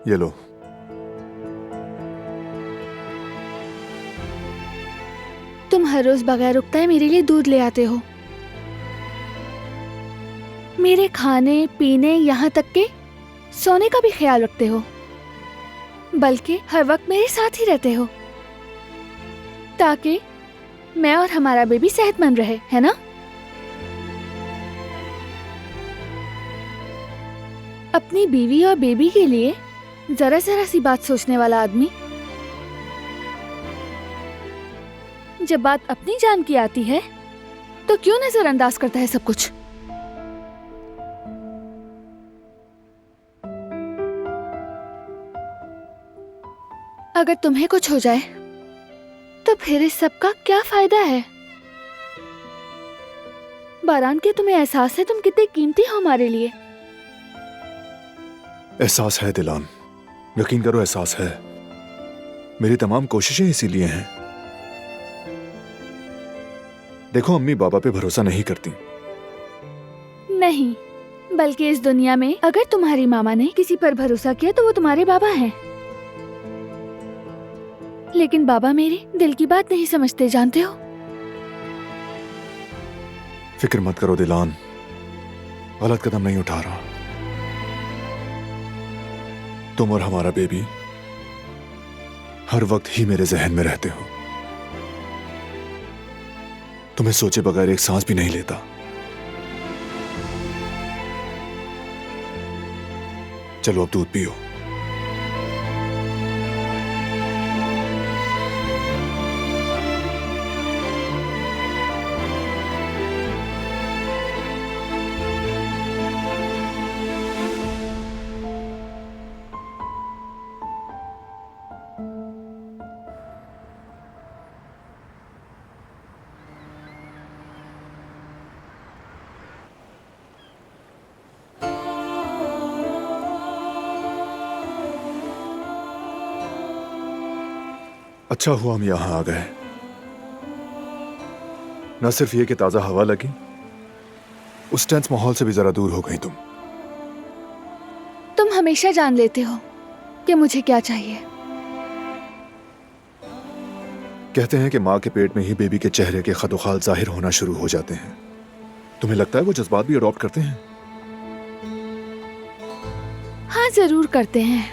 ये लो। तुम हर रोज बगैर रुकताए मेरे लिए दूध ले आते हो। मेरे खाने पीने यहाँ तक के सोने का भी ख्याल रखते हो, बल्कि हर वक्त मेरे साथ ही रहते हो ताकि मैं और हमारा बेबी सेहतमंद रहे, है ना? अपनी बीवी और बेबी के लिए जरा जरा सी बात सोचने वाला आदमी जब बात अपनी जान की आती है तो क्यों नजरअंदाज करता है सब कुछ? अगर तुम्हें कुछ हो जाए तो फिर इस सब का क्या फायदा है? बारान के तुम्हें एहसास है तुम कितने कीमती हो हमारे लिए? एहसास है दिलान, यकीन करो एहसास है। मेरी तमाम कोशिशें इसीलिए हैं। देखो अम्मी बाबा पे भरोसा नहीं करती। नहीं, बल्कि इस दुनिया में अगर तुम्हारी मामा ने किसी पर भरोसा किया तो वो तुम्हारे बाबा हैं। लेकिन बाबा मेरी दिल की बात नहीं समझते, जानते हो? फिक्र मत करो दिलान, गलत कदम नहीं उठा रहा। तुम और हमारा बेबी हर वक्त ही मेरे जहन में रहते हो। तुम्हें सोचे बगैर एक सांस भी नहीं लेता। चलो अब दूध पियो। अच्छा हुआ हम यहां आ गए। न सिर्फ ये कि ताजा हवा लगी, उस टेंस माहौल से भी जरा दूर हो गई तुम। तुम हमेशा जान लेते हो कि मुझे क्या चाहिए। कहते हैं कि माँ के पेट में ही बेबी के चेहरे के खदोखाल जाहिर होना शुरू हो जाते हैं। तुम्हें लगता है वो जज्बात भी अडॉप्ट करते हैं? हाँ, जरूर करते हैं।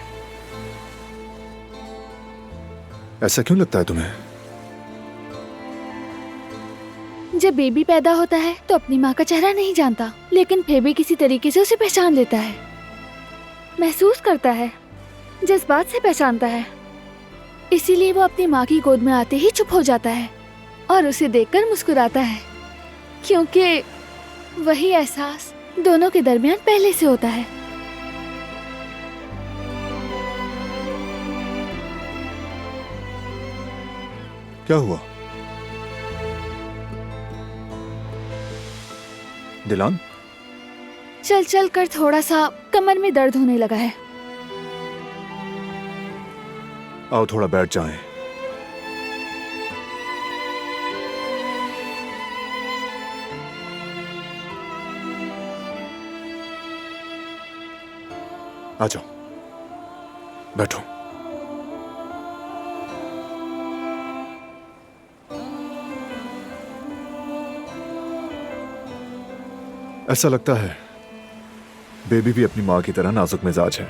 ऐसा क्यों लगता है तुम्हें? जब बेबी पैदा होता है तो अपनी माँ का चेहरा नहीं जानता, लेकिन फिर भी किसी तरीके से उसे पहचान लेता है, महसूस करता है, जज्बात से पहचानता है। इसीलिए वो अपनी माँ की गोद में आते ही चुप हो जाता है और उसे देखकर मुस्कुराता है, क्योंकि वही एहसास दोनों के दरमियान पहले से होता है। क्या हुआ दिलान? चल चल कर थोड़ा सा कमर में दर्द होने लगा है। आओ थोड़ा बैठ जाएं। आ जाओ, बैठो। ऐसा लगता है बेबी भी अपनी माँ की तरह नाजुक मिजाज है,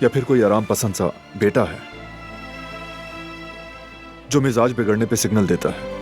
या फिर कोई आराम पसंद सा बेटा है जो मिजाज बिगड़ने पे सिग्नल देता है।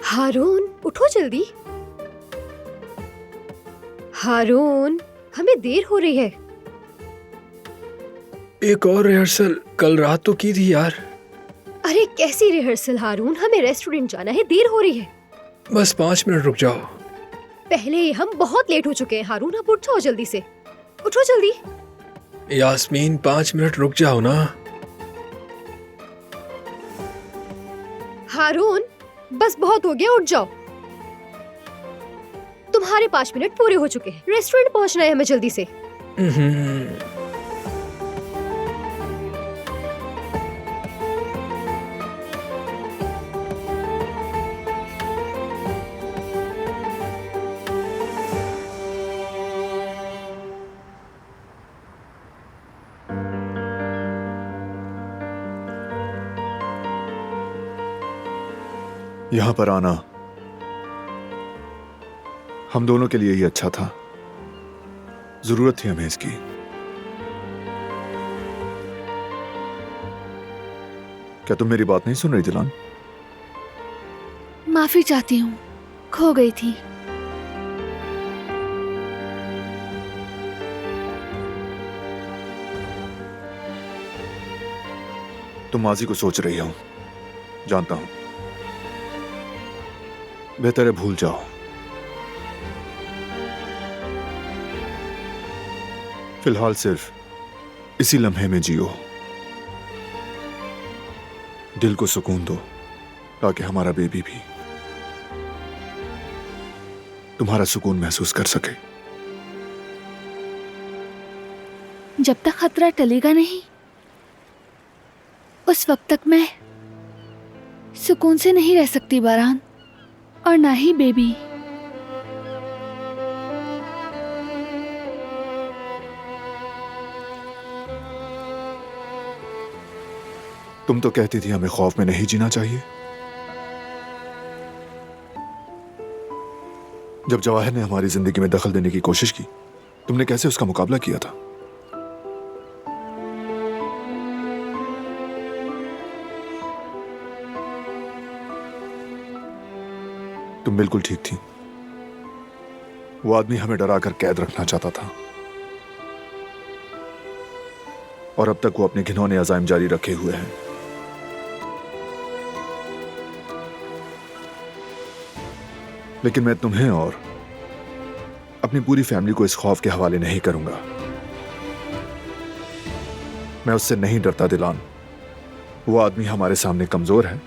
हारून, उठो जल्दी। हारून, हमें देर हो रही है। एक और रिहर्सल कल रात तो की थी यार। अरे कैसी रिहर्सल हारून, हमें रेस्टोरेंट जाना है, देर हो रही है। बस 5 मिनट रुक जाओ। पहले ही हम बहुत लेट हो चुके हैं हारून, अब उठ जाओ जल्दी से, उठो जल्दी। यास्मीन 5 मिनट रुक जाओ ना। हारून बस बहुत हो गया, उठ जाओ। तुम्हारे 5 मिनट पूरे हो चुके हैं, रेस्टोरेंट पहुंचना है हमें जल्दी से। यहां पर आना हम दोनों के लिए ही अच्छा था। जरूरत थी हमें इसकी। क्या तुम मेरी बात नहीं सुन रही दिलान? माफी चाहती हूँ, खो गई थी। तुम माजी को सोच रही हो, जानता हूं। बेहतर है भूल जाओ। फिलहाल सिर्फ इसी लम्हे में जियो। दिल को सुकून दो ताकि हमारा बेबी भी तुम्हारा सुकून महसूस कर सके। जब तक खतरा टलेगा नहीं, उस वक्त तक मैं सुकून से नहीं रह सकती बारान, और ना ही बेबी। तुम तो कहती थी हमें खौफ में नहीं जीना चाहिए। जब जवाहिर ने हमारी जिंदगी में दखल देने की कोशिश की, तुमने कैसे उसका मुकाबला किया था? तुम बिल्कुल ठीक थी। वो आदमी हमें डराकर कैद रखना चाहता था, और अब तक वो अपने घिनौने अज़ाइम जारी रखे हुए हैं। लेकिन मैं तुम्हें और अपनी पूरी फैमिली को इस खौफ के हवाले नहीं करूंगा। मैं उससे नहीं डरता दिलान। वो आदमी हमारे सामने कमजोर है,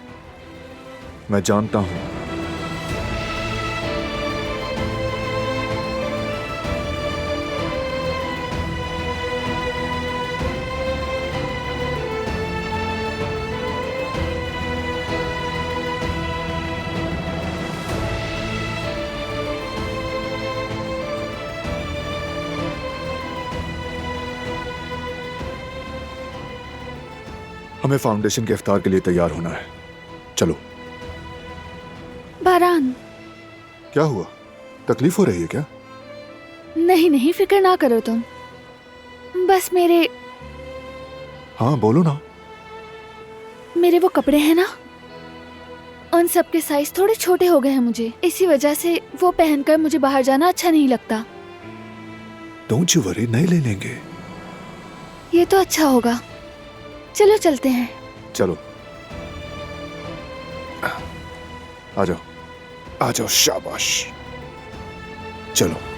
मैं जानता हूं। हमें फाउंडेशन के इफ्तार के लिए तैयार होना है। चलो। बारान, क्या हुआ? तकलीफ हो रही है क्या? नहीं नहीं, फिक्र ना करो तुम। बस हाँ बोलो ना। मेरे वो कपड़े हैं ना, उन सब के साइज थोड़े छोटे हो गए हैं मुझे। इसी वजह से वो पहनकर मुझे बाहर जाना अच्छा नहीं लगता। डोंट यू वरी, नए ले लेंगे। ये तो अच्छा होगा। चलो चलते हैं। चलो आ जाओ, आ जाओ, शाबाश। चलो।